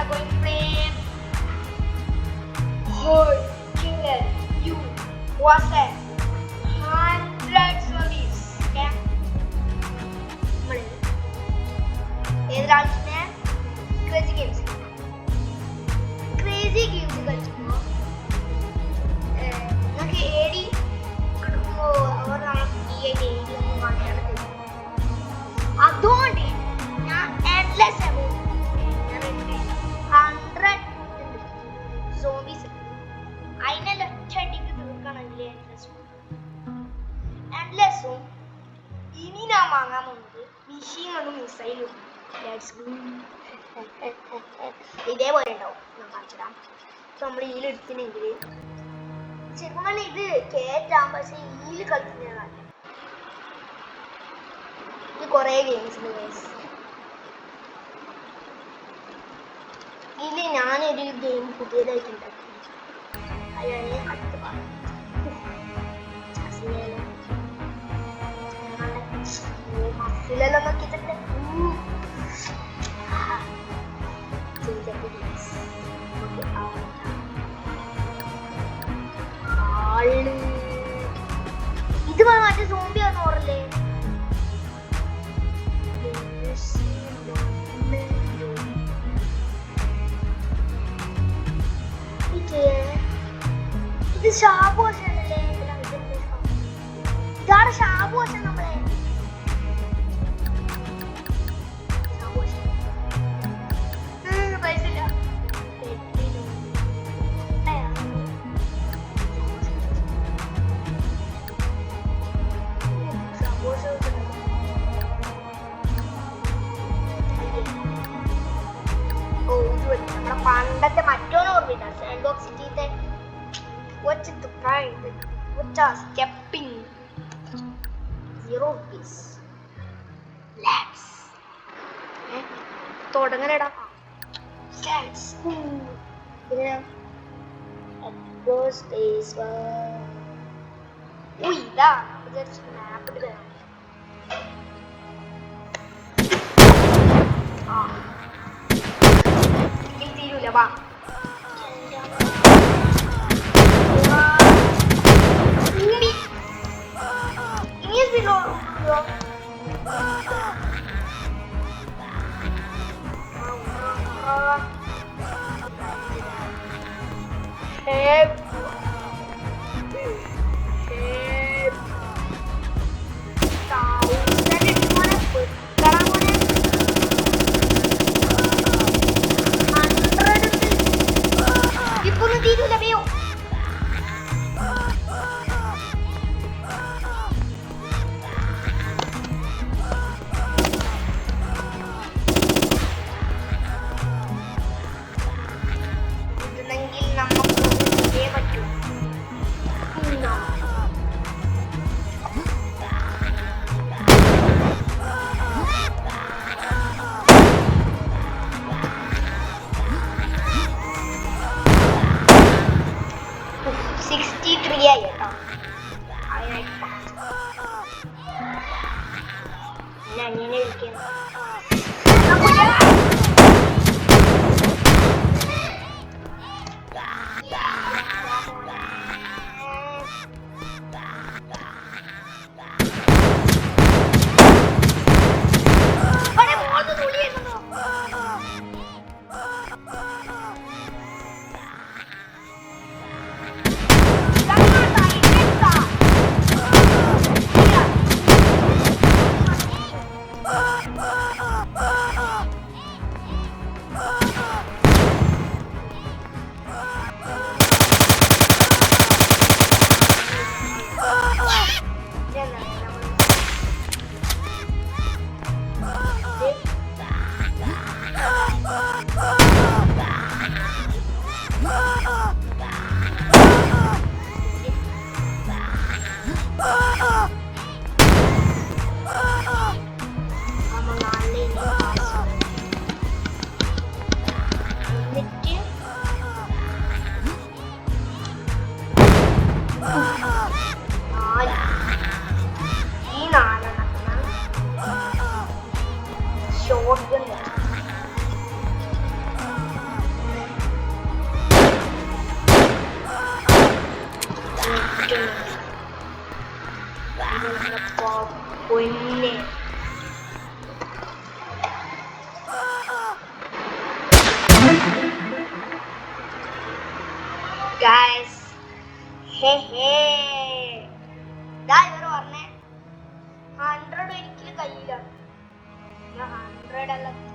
are going to play Horde Killer You versus 100 zombies. Okay? Crazy games. Crazy games കളിക്കുമ്പോൾ നമുക്ക് ഏടി കിടക്കുമ്പോൾ അവർ നമുക്ക് ഈ ഏരിയൊന്നും കാണിക്കാതെ തരും. അതുകൊണ്ട് ഞാൻ endless amount 100 zombies അതിനെല്ലാം ഒറ്റയടിക്ക് തീർക്കണമെങ്കിൽ endlessഉം ഇനി ഞാൻ വാങ്ങാൻ പോകുന്നത് മെഷീനും മിസൈലും. ഇതേപോലെ ഉണ്ടാവും ഞാൻ കാണിച്ചിടാം. നമ്മൾ ഈലെടുത്തിനെങ്കിൽ ശരിക്കും പറഞ്ഞാൽ ഇത് കേറ്റാം, പക്ഷെ ഈല് കളിക്കുന്നതാണ്. ഇത് കുറേ ഗെയിംസ് ഉണ്ട് ഗൈസ്. ഇതിൽ ഞാനൊരു ഗെയിം പുതിയതായിട്ട് ഉണ്ടാക്കി. അതാണ് അടുത്ത ഭാഗം. മസിലെല്ലാം നോക്കിയിട്ടുണ്ട്. ഇത് മറ്റേ സോംബി ആണെന്ന് ഓർമ്മല്ലേ? ഇത് ഷാബു ഹസനല്ലേ? ഇതാണ് ഷാബു ഹസൻ. നമ്മളെ പണ്ടത്തെ മറ്റോനെ ഓർമ്മയില്ല, സാൻഡ്ബോക്സ് സിറ്റിയിലെ സ്റ്റെപ്പിംഗ് 0 rupees. തുടങ്ങലടാ. ഇതാ മാപ്പ് തരാം. തീരൂല. വാ പൊന്നെ ഗൈസ് ഹേ ഹേ ദാ ഇവർ പറഞ്ഞേ 100 ഒരിക്കലും കയ്യിലാണ് 100 അല്ല